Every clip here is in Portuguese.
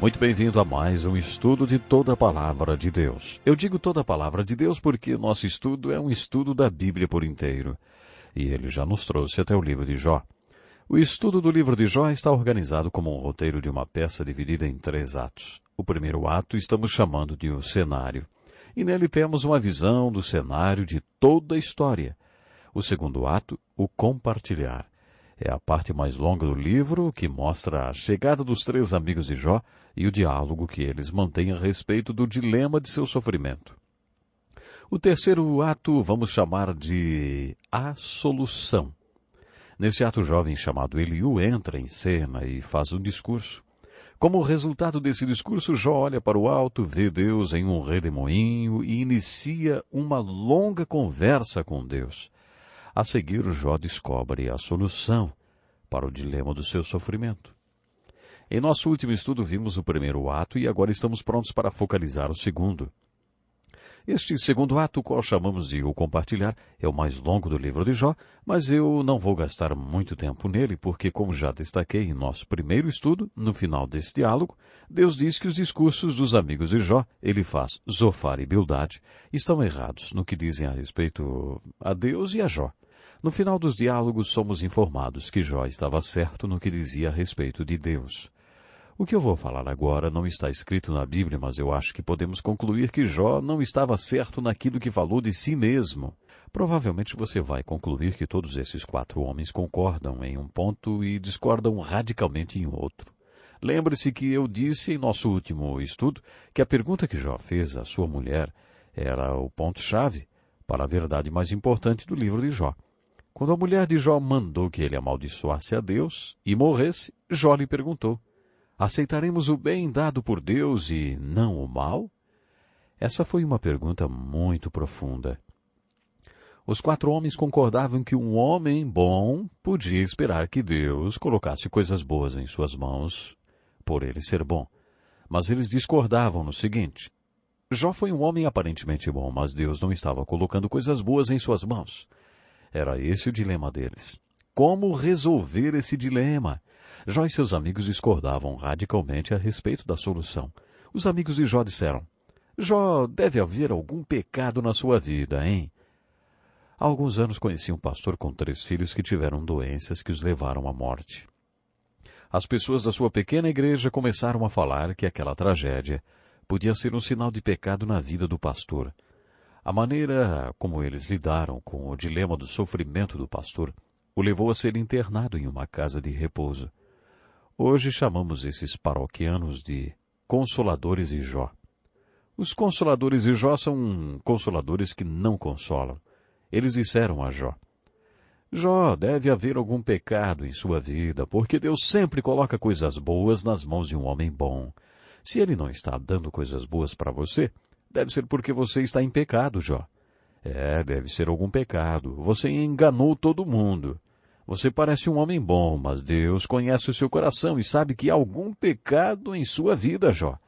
Muito bem-vindo a mais um estudo de toda a Palavra de Deus. Eu digo toda a Palavra de Deus porque nosso estudo é um estudo da Bíblia por inteiro. E ele já nos trouxe até o livro de Jó. O estudo do livro de Jó está organizado como um roteiro de uma peça dividida em 3 atos. O primeiro ato estamos chamando de o cenário. E nele temos uma visão do cenário de toda a história. O segundo ato, o compartilhar. É a parte mais longa do livro que mostra a chegada dos 3 amigos de Jó e o diálogo que eles mantêm a respeito do dilema de seu sofrimento. O terceiro ato vamos chamar de a solução. Nesse ato, o jovem chamado Eliú entra em cena e faz um discurso. Como resultado desse discurso, Jó olha para o alto, vê Deus em um redemoinho e inicia uma longa conversa com Deus. A seguir, Jó descobre a solução para o dilema do seu sofrimento. Em nosso último estudo, vimos o primeiro ato e agora estamos prontos para focalizar o segundo. Este segundo ato, qual chamamos de o compartilhar, é o mais longo do livro de Jó, mas eu não vou gastar muito tempo nele, porque, como já destaquei em nosso primeiro estudo, no final desse diálogo, Deus diz que os discursos dos amigos de Jó, Elifaz, Zofar e Bildade, estão errados no que dizem a respeito a Deus e a Jó. No final dos diálogos, somos informados que Jó estava certo no que dizia a respeito de Deus. O que eu vou falar agora não está escrito na Bíblia, mas eu acho que podemos concluir que Jó não estava certo naquilo que falou de si mesmo. Provavelmente você vai concluir que todos esses 4 homens concordam em um ponto e discordam radicalmente em outro. Lembre-se que eu disse em nosso último estudo que a pergunta que Jó fez à sua mulher era o ponto-chave para a verdade mais importante do livro de Jó. Quando a mulher de Jó mandou que ele amaldiçoasse a Deus e morresse, Jó lhe perguntou: aceitaremos o bem dado por Deus e não o mal? Essa foi uma pergunta muito profunda. Os 4 homens concordavam que um homem bom podia esperar que Deus colocasse coisas boas em suas mãos, por ele ser bom. Mas eles discordavam no seguinte: Jó foi um homem aparentemente bom, mas Deus não estava colocando coisas boas em suas mãos. Era esse o dilema deles. Como resolver esse dilema? Jó e seus amigos discordavam radicalmente a respeito da solução. Os amigos de Jó disseram: Jó, deve haver algum pecado na sua vida, hein? Há alguns anos conheci um pastor com 3 filhos que tiveram doenças que os levaram à morte. As pessoas da sua pequena igreja começaram a falar que aquela tragédia podia ser um sinal de pecado na vida do pastor. A maneira como eles lidaram com o dilema do sofrimento do pastor o levou a ser internado em uma casa de repouso. Hoje chamamos esses paroquianos de consoladores de Jó. Os consoladores de Jó são consoladores que não consolam. Eles disseram a Jó: Jó, deve haver algum pecado em sua vida, porque Deus sempre coloca coisas boas nas mãos de um homem bom. Se ele não está dando coisas boas para você, deve ser porque você está em pecado, Jó. Deve ser algum pecado. Você enganou todo mundo. Você parece um homem bom, mas Deus conhece o seu coração e sabe que há algum pecado em sua vida, Jó.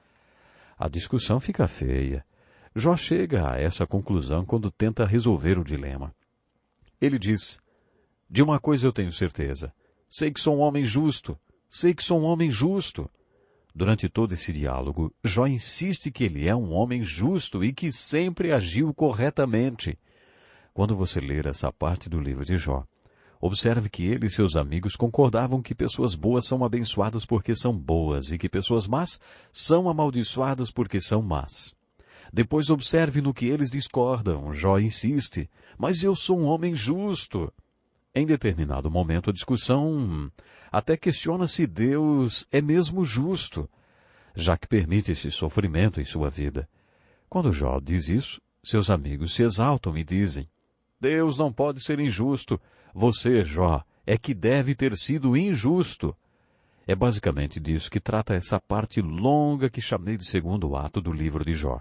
A discussão fica feia. Jó chega a essa conclusão quando tenta resolver o dilema. Ele diz: de uma coisa eu tenho certeza. Sei que sou um homem justo. Sei que sou um homem justo. Durante todo esse diálogo, Jó insiste que ele é um homem justo e que sempre agiu corretamente. Quando você ler essa parte do livro de Jó, observe que ele e seus amigos concordavam que pessoas boas são abençoadas porque são boas e que pessoas más são amaldiçoadas porque são más. Depois observe no que eles discordam. Jó insiste: mas eu sou um homem justo. Em determinado momento, a discussão até questiona se Deus é mesmo justo, já que permite esse sofrimento em sua vida. Quando Jó diz isso, seus amigos se exaltam e dizem: Deus não pode ser injusto. Você, Jó, é que deve ter sido injusto. É basicamente disso que trata essa parte longa que chamei de segundo ato do livro de Jó.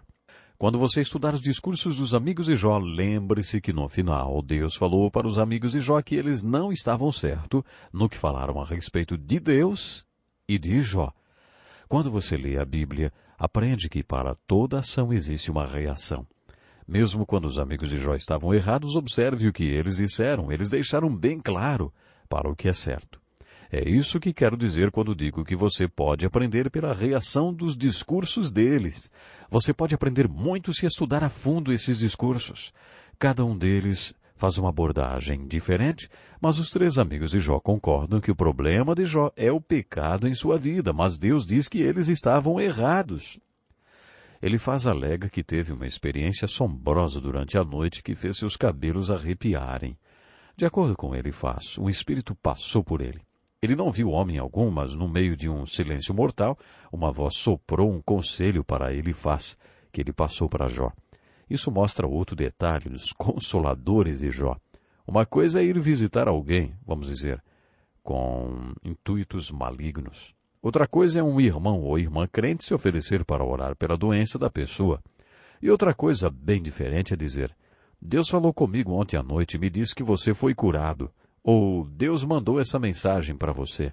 Quando você estudar os discursos dos amigos de Jó, lembre-se que no final Deus falou para os amigos de Jó que eles não estavam certos no que falaram a respeito de Deus e de Jó. Quando você lê a Bíblia, aprende que para toda ação existe uma reação. Mesmo quando os amigos de Jó estavam errados, observe o que eles disseram. Eles deixaram bem claro para o que é certo. É isso que quero dizer quando digo que você pode aprender pela reação dos discursos deles. Você pode aprender muito se estudar a fundo esses discursos. Cada um deles faz uma abordagem diferente, mas os três amigos de Jó concordam que o problema de Jó é o pecado em sua vida, mas Deus diz que eles estavam errados. Elifaz alega que teve uma experiência assombrosa durante a noite que fez seus cabelos arrepiarem. De acordo com Elifaz, um espírito passou por ele. Ele não viu homem algum, mas no meio de um silêncio mortal, uma voz soprou um conselho para Elifaz, que ele passou para Jó. Isso mostra outro detalhe dos consoladores de Jó. Uma coisa é ir visitar alguém, vamos dizer, com intuitos malignos. Outra coisa é um irmão ou irmã crente se oferecer para orar pela doença da pessoa. E outra coisa bem diferente é dizer: Deus falou comigo ontem à noite e me disse que você foi curado. Ou Deus mandou essa mensagem para você.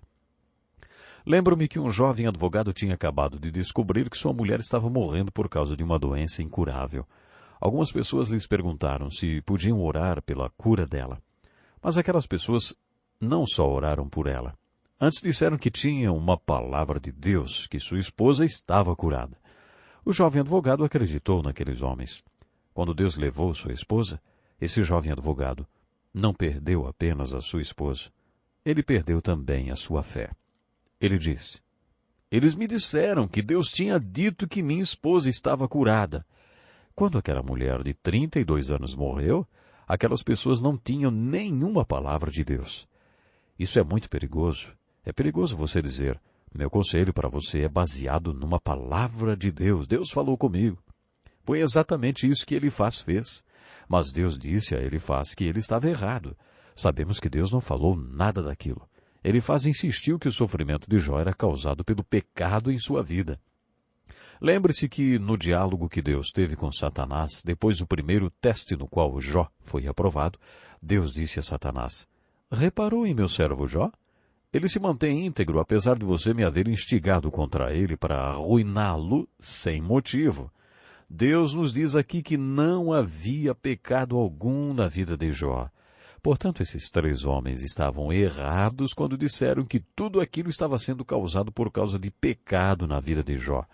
Lembro-me que um jovem advogado tinha acabado de descobrir que sua mulher estava morrendo por causa de uma doença incurável. Algumas pessoas lhes perguntaram se podiam orar pela cura dela. Mas aquelas pessoas não só oraram por ela. Antes disseram que tinham uma palavra de Deus, que sua esposa estava curada. O jovem advogado acreditou naqueles homens. Quando Deus levou sua esposa, esse jovem advogado não perdeu apenas a sua esposa. Ele perdeu também a sua fé. Ele disse: Eles me disseram que Deus tinha dito que minha esposa estava curada. Quando aquela mulher de 32 anos morreu, aquelas pessoas não tinham nenhuma palavra de Deus. Isso é muito perigoso. É perigoso você dizer: meu conselho para você é baseado numa palavra de Deus. Deus falou comigo. Foi exatamente isso que Elifaz fez. Mas Deus disse a Elifaz que ele estava errado. Sabemos que Deus não falou nada daquilo. Elifaz insistiu que o sofrimento de Jó era causado pelo pecado em sua vida. Lembre-se que no diálogo que Deus teve com Satanás, depois do primeiro teste no qual Jó foi aprovado, Deus disse a Satanás: Reparou em meu servo Jó? Ele se mantém íntegro, apesar de você me haver instigado contra ele para arruiná-lo sem motivo. Deus nos diz aqui que não havia pecado algum na vida de Jó. Portanto, esses três homens estavam errados quando disseram que tudo aquilo estava sendo causado por causa de pecado na vida de Jó.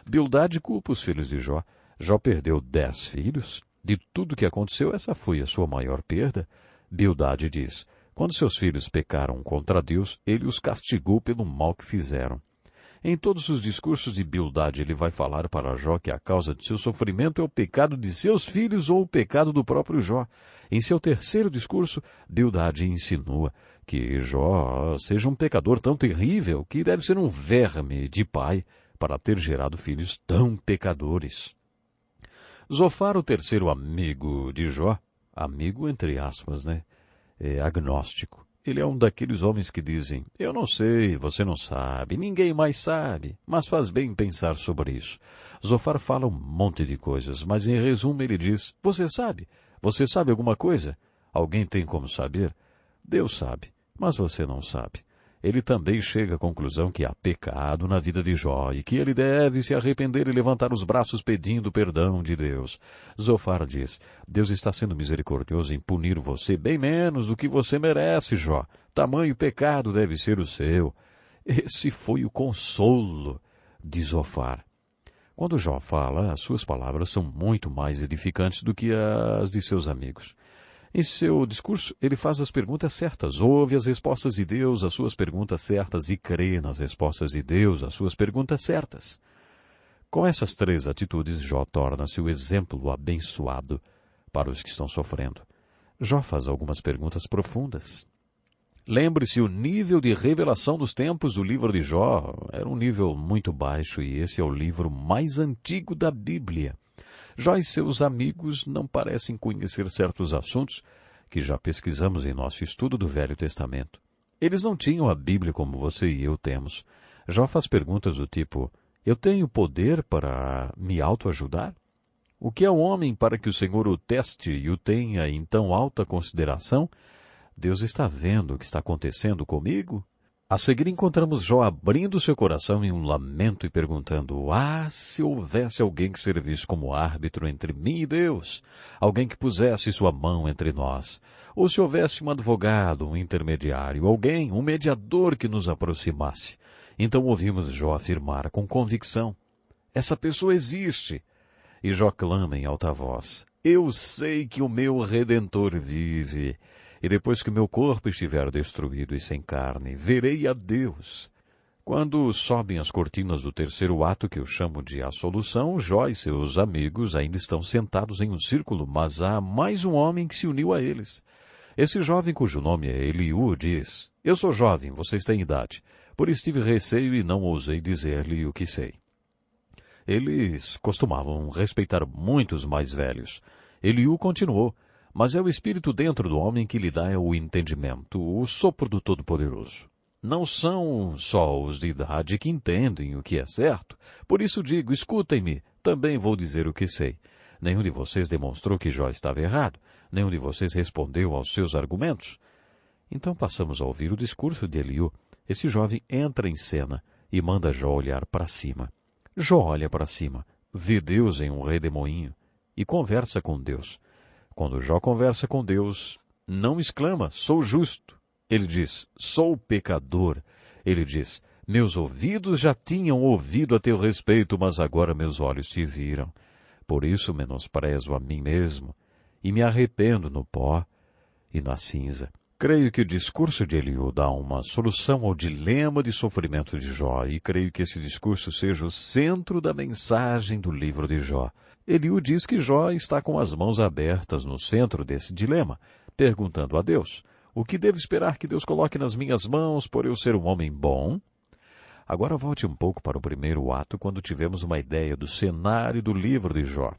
Bildade culpa os filhos de Jó. Jó perdeu 10 filhos. De tudo que aconteceu, essa foi a sua maior perda. Bildade diz: quando seus filhos pecaram contra Deus, ele os castigou pelo mal que fizeram. Em todos os discursos de Bildade, ele vai falar para Jó que a causa de seu sofrimento é o pecado de seus filhos ou o pecado do próprio Jó. Em seu terceiro discurso, Bildade insinua que Jó seja um pecador tão terrível que deve ser um verme de pai para ter gerado filhos tão pecadores. Zofar, o terceiro amigo de Jó, amigo entre aspas, é agnóstico. Ele é um daqueles homens que dizem: eu não sei, você não sabe, ninguém mais sabe, mas faz bem pensar sobre isso. Zofar fala um monte de coisas, mas em resumo ele diz: você sabe? Você sabe alguma coisa? Alguém tem como saber? Deus sabe, mas você não sabe. Ele também chega à conclusão que há pecado na vida de Jó e que ele deve se arrepender e levantar os braços pedindo perdão de Deus. Zofar diz: Deus está sendo misericordioso em punir você bem menos do que você merece, Jó. Tamanho pecado deve ser o seu. Esse foi o consolo de Zofar. Quando Jó fala, as suas palavras são muito mais edificantes do que as de seus amigos. Em seu discurso, ele faz as perguntas certas, ouve as respostas de Deus às suas perguntas certas e crê nas respostas de Deus às suas perguntas certas. Com essas três atitudes, Jó torna-se o exemplo abençoado para os que estão sofrendo. Jó faz algumas perguntas profundas. Lembre-se, o nível de revelação dos tempos do livro de Jó era um nível muito baixo e esse é o livro mais antigo da Bíblia. Jó e seus amigos não parecem conhecer certos assuntos que já pesquisamos em nosso estudo do Velho Testamento. Eles não tinham a Bíblia como você e eu temos. Jó faz perguntas do tipo: eu tenho poder para me autoajudar? O que é o homem para que o Senhor o teste e o tenha em tão alta consideração? Deus está vendo o que está acontecendo comigo? A seguir encontramos Jó abrindo seu coração em um lamento e perguntando: se houvesse alguém que servisse como árbitro entre mim e Deus, alguém que pusesse sua mão entre nós, ou se houvesse um advogado, um intermediário, alguém, um mediador que nos aproximasse. Então ouvimos Jó afirmar com convicção: essa pessoa existe. E Jó clama em alta voz: eu sei que o meu Redentor vive. E depois que meu corpo estiver destruído e sem carne, verei a Deus. Quando sobem as cortinas do terceiro ato, que eu chamo de A Solução, Jó e seus amigos ainda estão sentados em um círculo, mas há mais um homem que se uniu a eles. Esse jovem, cujo nome é Eliú, diz: eu sou jovem, vocês têm idade, por isso tive receio e não ousei dizer-lhe o que sei. Eles costumavam respeitar muito os mais velhos. Eliú continuou: mas é o Espírito dentro do homem que lhe dá o entendimento, o sopro do Todo-Poderoso. Não são só os de idade que entendem o que é certo. Por isso digo, escutem-me, também vou dizer o que sei. Nenhum de vocês demonstrou que Jó estava errado. Nenhum de vocês respondeu aos seus argumentos. Então passamos a ouvir o discurso de Eliú. Esse jovem entra em cena e manda Jó olhar para cima. Jó olha para cima, vê Deus em um redemoinho e conversa com Deus. Quando Jó conversa com Deus, não exclama: sou justo. Ele diz: sou pecador. Ele diz: meus ouvidos já tinham ouvido a teu respeito, mas agora meus olhos te viram. Por isso menosprezo a mim mesmo e me arrependo no pó e na cinza. Creio que o discurso de Eliú dá uma solução ao dilema de sofrimento de Jó, e creio que esse discurso seja o centro da mensagem do livro de Jó. Eliú diz que Jó está com as mãos abertas no centro desse dilema, perguntando a Deus: o que devo esperar que Deus coloque nas minhas mãos por eu ser um homem bom? Agora volte um pouco para o primeiro ato, quando tivemos uma ideia do cenário do livro de Jó.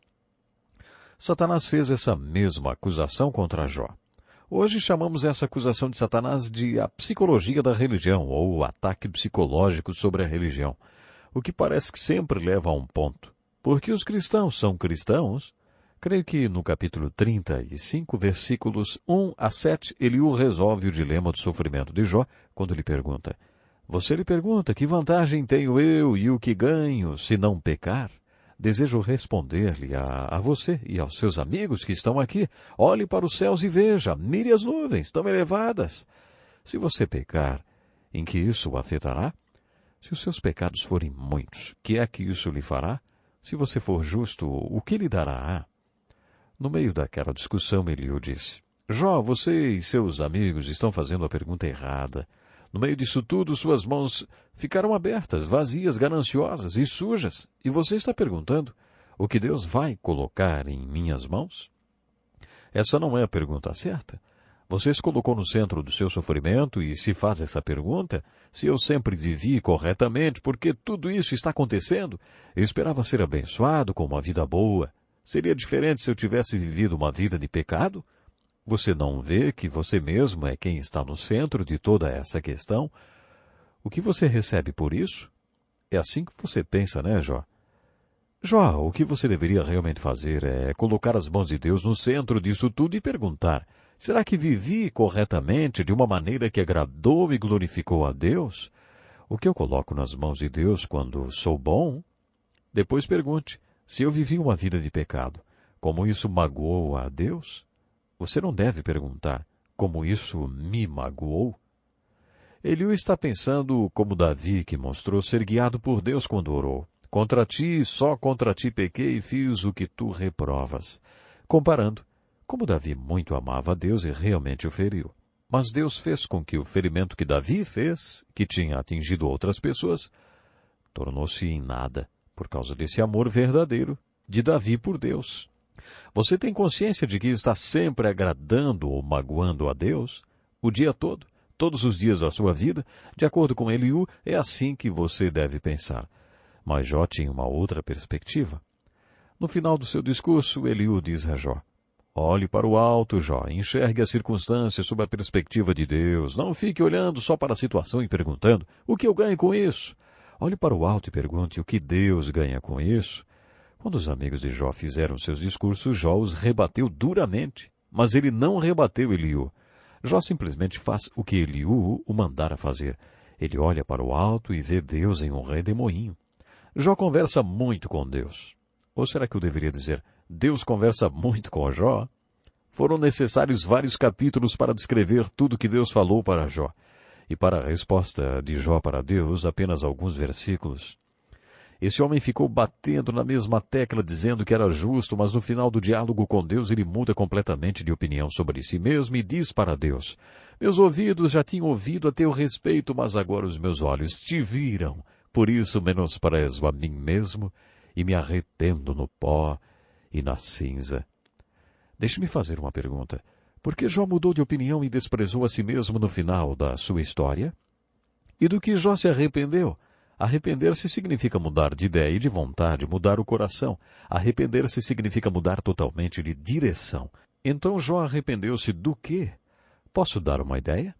Satanás fez essa mesma acusação contra Jó. Hoje chamamos essa acusação de Satanás de a psicologia da religião, ou o ataque psicológico sobre a religião, o que parece que sempre leva a um ponto. Porque os cristãos são cristãos? Creio que no capítulo 35, versículos 1 a 7, Eliú resolve o dilema do sofrimento de Jó, quando lhe pergunta: você lhe pergunta, que vantagem tenho eu e o que ganho se não pecar? Desejo responder-lhe a você e aos seus amigos que estão aqui: olhe para os céus e veja, mire as nuvens tão elevadas. Se você pecar, em que isso o afetará? Se os seus pecados forem muitos, que é que isso lhe fará? Se você for justo, o que lhe dará? No meio daquela discussão, Eliú disse: Jó, você e seus amigos estão fazendo a pergunta errada. No meio disso tudo, suas mãos ficaram abertas, vazias, gananciosas e sujas. E você está perguntando: o que Deus vai colocar em minhas mãos? Essa não é a pergunta certa. Você se colocou no centro do seu sofrimento e se faz essa pergunta: se eu sempre vivi corretamente, por que tudo isso está acontecendo? Eu esperava ser abençoado com uma vida boa. Seria diferente se eu tivesse vivido uma vida de pecado? Você não vê que você mesmo é quem está no centro de toda essa questão? O que você recebe por isso? É assim que você pensa, né, Jó? Jó, o que você deveria realmente fazer é colocar as mãos de Deus no centro disso tudo e perguntar: será que vivi corretamente de uma maneira que agradou e glorificou a Deus? O que eu coloco nas mãos de Deus quando sou bom? Depois pergunte: se eu vivi uma vida de pecado, como isso magoou a Deus? Você não deve perguntar: como isso me magoou? Eliú está pensando como Davi, que mostrou ser guiado por Deus quando orou: contra ti, só contra ti pequei e fiz o que tu reprovas. Comparando, como Davi muito amava a Deus e realmente o feriu. Mas Deus fez com que o ferimento que Davi fez, que tinha atingido outras pessoas, tornou-se em nada, por causa desse amor verdadeiro de Davi por Deus. Você tem consciência de que está sempre agradando ou magoando a Deus? O dia todo, todos os dias da sua vida? De acordo com Eliú, é assim que você deve pensar. Mas Jó tinha uma outra perspectiva. No final do seu discurso, Eliú diz a Jó: olhe para o alto, Jó, enxergue as circunstâncias sob a perspectiva de Deus. Não fique olhando só para a situação e perguntando: o que eu ganho com isso? Olhe para o alto e pergunte: o que Deus ganha com isso? Quando os amigos de Jó fizeram seus discursos, Jó os rebateu duramente. Mas ele não rebateu Eliú. Jó simplesmente faz o que Eliú o mandara fazer. Ele olha para o alto e vê Deus em um redemoinho. Jó conversa muito com Deus. Ou será que eu deveria dizer, Deus conversa muito com Jó? Foram necessários vários capítulos para descrever tudo que Deus falou para Jó. E para a resposta de Jó para Deus, apenas alguns versículos. Esse homem ficou batendo na mesma tecla dizendo que era justo, mas no final do diálogo com Deus ele muda completamente de opinião sobre si mesmo e diz para Deus, meus ouvidos já tinham ouvido a teu respeito, mas agora os meus olhos te viram. Por isso menosprezo a mim mesmo e me arrependo no pó e na cinza. Deixe-me fazer uma pergunta. Por que Jó mudou de opinião e desprezou a si mesmo no final da sua história? E do que Jó se arrependeu? Arrepender-se significa mudar de ideia e de vontade, mudar o coração. Arrepender-se significa mudar totalmente de direção. Então Jó arrependeu-se do quê? Posso dar uma ideia?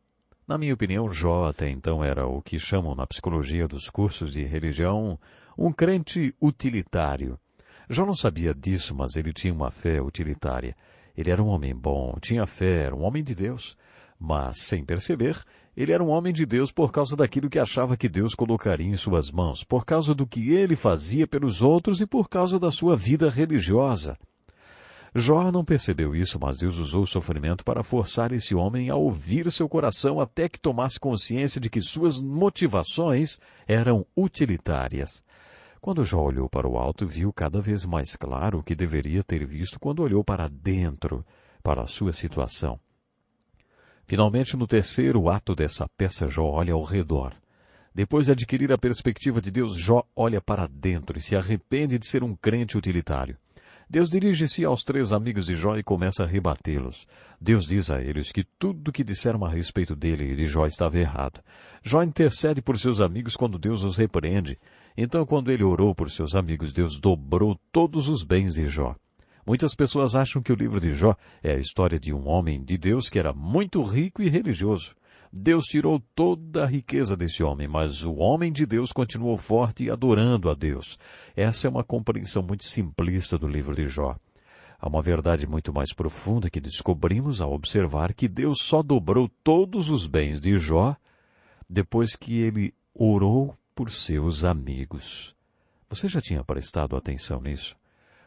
Na minha opinião, Jó até então era o que chamam na psicologia dos cursos de religião um crente utilitário. Jó não sabia disso, mas ele tinha uma fé utilitária. Ele era um homem bom, tinha fé, era um homem de Deus. Mas, sem perceber, ele era um homem de Deus por causa daquilo que achava que Deus colocaria em suas mãos, por causa do que ele fazia pelos outros e por causa da sua vida religiosa. Jó não percebeu isso, mas Deus usou o sofrimento para forçar esse homem a ouvir seu coração até que tomasse consciência de que suas motivações eram utilitárias. Quando Jó olhou para o alto, viu cada vez mais claro o que deveria ter visto quando olhou para dentro, para a sua situação. Finalmente, no terceiro ato dessa peça, Jó olha ao redor. Depois de adquirir a perspectiva de Deus, Jó olha para dentro e se arrepende de ser um crente utilitário. Deus dirige-se aos 3 amigos de Jó e começa a rebatê-los. Deus diz a eles que tudo o que disseram a respeito dele e de Jó estava errado. Jó intercede por seus amigos quando Deus os repreende. Então, quando ele orou por seus amigos, Deus dobrou todos os bens de Jó. Muitas pessoas acham que o livro de Jó é a história de um homem de Deus que era muito rico e religioso. Deus tirou toda a riqueza desse homem, mas o homem de Deus continuou forte e adorando a Deus. Essa é uma compreensão muito simplista do livro de Jó. Há uma verdade muito mais profunda que descobrimos ao observar que Deus só dobrou todos os bens de Jó depois que ele orou por seus amigos. Você já tinha prestado atenção nisso?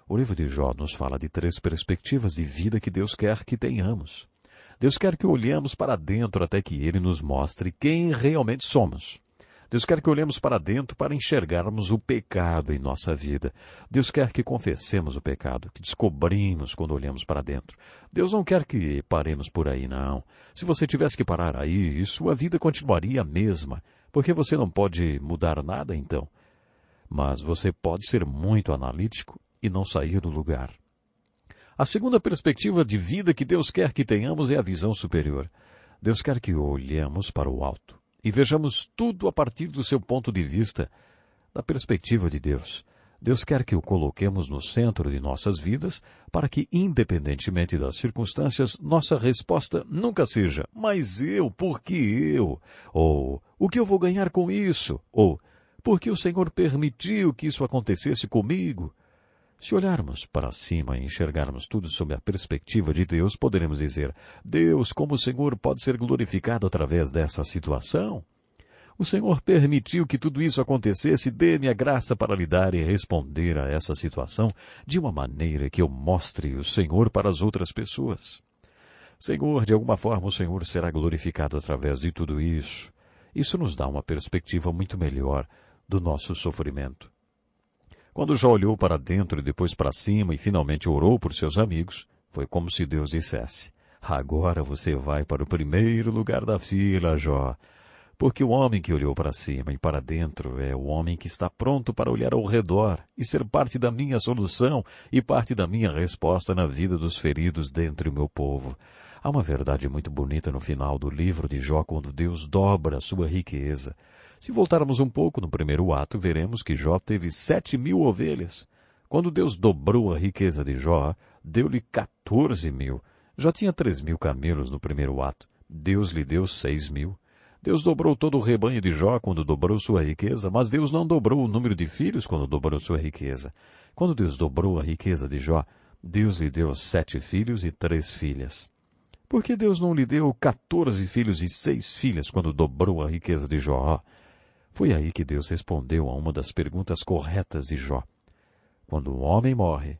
O livro de Jó nos fala de 3 perspectivas de vida que Deus quer que tenhamos. Deus quer que olhemos para dentro até que Ele nos mostre quem realmente somos. Deus quer que olhemos para dentro para enxergarmos o pecado em nossa vida. Deus quer que confessemos o pecado, que descobrimos quando olhamos para dentro. Deus não quer que paremos por aí, não. Se você tivesse que parar aí, sua vida continuaria a mesma, porque você não pode mudar nada então. Mas você pode ser muito analítico e não sair do lugar. A segunda perspectiva de vida que Deus quer que tenhamos é a visão superior. Deus quer que olhemos para o alto e vejamos tudo a partir do seu ponto de vista, da perspectiva de Deus. Deus quer que o coloquemos no centro de nossas vidas para que, independentemente das circunstâncias, nossa resposta nunca seja, mas eu, por que eu? Ou, o que eu vou ganhar com isso? Ou, por que o Senhor permitiu que isso acontecesse comigo? Se olharmos para cima e enxergarmos tudo sob a perspectiva de Deus, poderemos dizer, Deus, como o Senhor pode ser glorificado através dessa situação? O Senhor permitiu que tudo isso acontecesse, dê-me a graça para lidar e responder a essa situação de uma maneira que eu mostre o Senhor para as outras pessoas. Senhor, de alguma forma o Senhor será glorificado através de tudo isso. Isso nos dá uma perspectiva muito melhor do nosso sofrimento. Quando Jó olhou para dentro e depois para cima e finalmente orou por seus amigos, foi como se Deus dissesse, agora você vai para o primeiro lugar da fila, Jó. Porque o homem que olhou para cima e para dentro é o homem que está pronto para olhar ao redor e ser parte da minha solução e parte da minha resposta na vida dos feridos dentre o meu povo. Há uma verdade muito bonita no final do livro de Jó quando Deus dobra a sua riqueza. Se voltarmos um pouco no primeiro ato, veremos que Jó teve 7.000 ovelhas. Quando Deus dobrou a riqueza de Jó, deu-lhe 14.000. Já tinha 3.000 camelos no primeiro ato. Deus lhe deu 6.000. Deus dobrou todo o rebanho de Jó quando dobrou sua riqueza, mas Deus não dobrou o número de filhos quando dobrou sua riqueza. Quando Deus dobrou a riqueza de Jó, Deus lhe deu 7 filhos e 3 filhas. Por que Deus não lhe deu 14 filhos e 6 filhas quando dobrou a riqueza de Jó? Foi aí que Deus respondeu a uma das perguntas corretas de Jó. Quando um homem morre,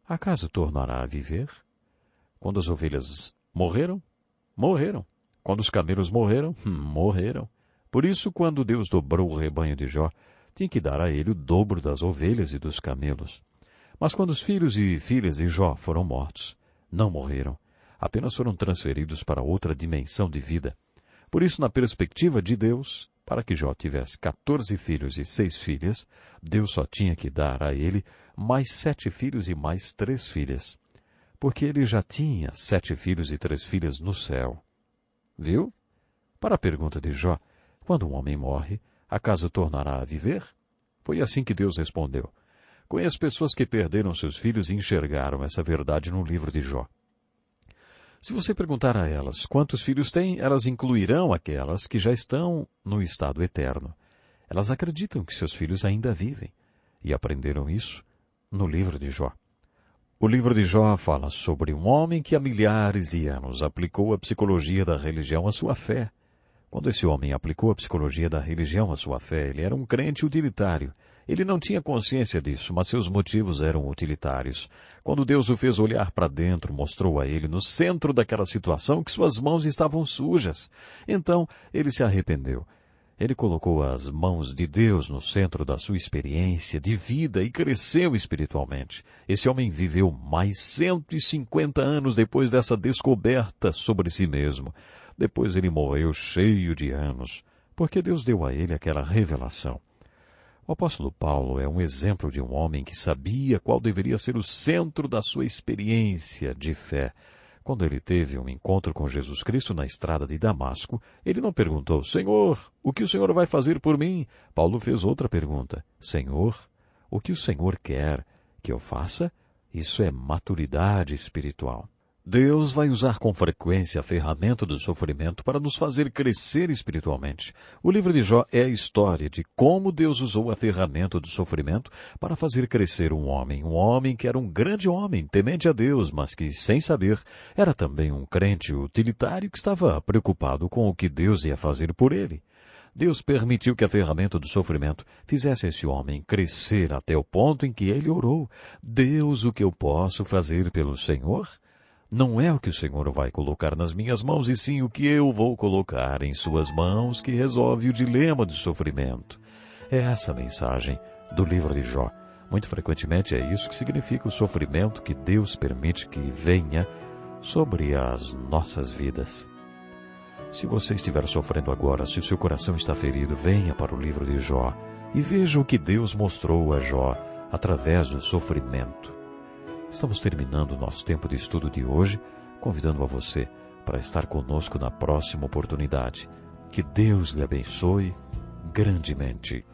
acaso tornará a viver? Quando as ovelhas morreram? Morreram. Quando os camelos morreram? Morreram. Por isso, quando Deus dobrou o rebanho de Jó, tinha que dar a ele o dobro das ovelhas e dos camelos. Mas quando os filhos e filhas de Jó foram mortos, não morreram, apenas foram transferidos para outra dimensão de vida. Por isso, na perspectiva de Deus, para que Jó tivesse 14 filhos e 6 filhas, Deus só tinha que dar a ele mais 7 filhos e mais 3 filhas, porque ele já tinha 7 filhos e 3 filhas no céu. Viu? Para a pergunta de Jó, quando um homem morre, acaso tornará a viver? Foi assim que Deus respondeu. Conheço pessoas que perderam seus filhos e enxergaram essa verdade no livro de Jó. Se você perguntar a elas quantos filhos têm, elas incluirão aquelas que já estão no estado eterno. Elas acreditam que seus filhos ainda vivem e aprenderam isso no livro de Jó. O livro de Jó fala sobre um homem que há milhares de anos aplicou a psicologia da religião à sua fé. Quando esse homem aplicou a psicologia da religião à sua fé, ele era um crente utilitário. Ele não tinha consciência disso, mas seus motivos eram utilitários. Quando Deus o fez olhar para dentro, mostrou a ele, no centro daquela situação, que suas mãos estavam sujas. Então, ele se arrependeu. Ele colocou as mãos de Deus no centro da sua experiência de vida e cresceu espiritualmente. Esse homem viveu mais 150 anos depois dessa descoberta sobre si mesmo. Depois ele morreu cheio de anos, porque Deus deu a ele aquela revelação. O apóstolo Paulo é um exemplo de um homem que sabia qual deveria ser o centro da sua experiência de fé. Quando ele teve um encontro com Jesus Cristo na estrada de Damasco, ele não perguntou, Senhor, o que o Senhor vai fazer por mim? Paulo fez outra pergunta, Senhor, o que o Senhor quer que eu faça? Isso é maturidade espiritual. Deus vai usar com frequência a ferramenta do sofrimento para nos fazer crescer espiritualmente. O livro de Jó é a história de como Deus usou a ferramenta do sofrimento para fazer crescer um homem que era um grande homem, temente a Deus, mas que, sem saber, era também um crente utilitário que estava preocupado com o que Deus ia fazer por ele. Deus permitiu que a ferramenta do sofrimento fizesse esse homem crescer até o ponto em que ele orou. Deus, o que eu posso fazer pelo Senhor? Não é o que o Senhor vai colocar nas minhas mãos, e sim o que eu vou colocar em suas mãos que resolve o dilema do sofrimento. É essa a mensagem do livro de Jó. Muito frequentemente é isso que significa o sofrimento que Deus permite que venha sobre as nossas vidas. Se você estiver sofrendo agora, se o seu coração está ferido, venha para o livro de Jó e veja o que Deus mostrou a Jó através do sofrimento. Estamos terminando o nosso tempo de estudo de hoje, convidando a você para estar conosco na próxima oportunidade. Que Deus lhe abençoe grandemente.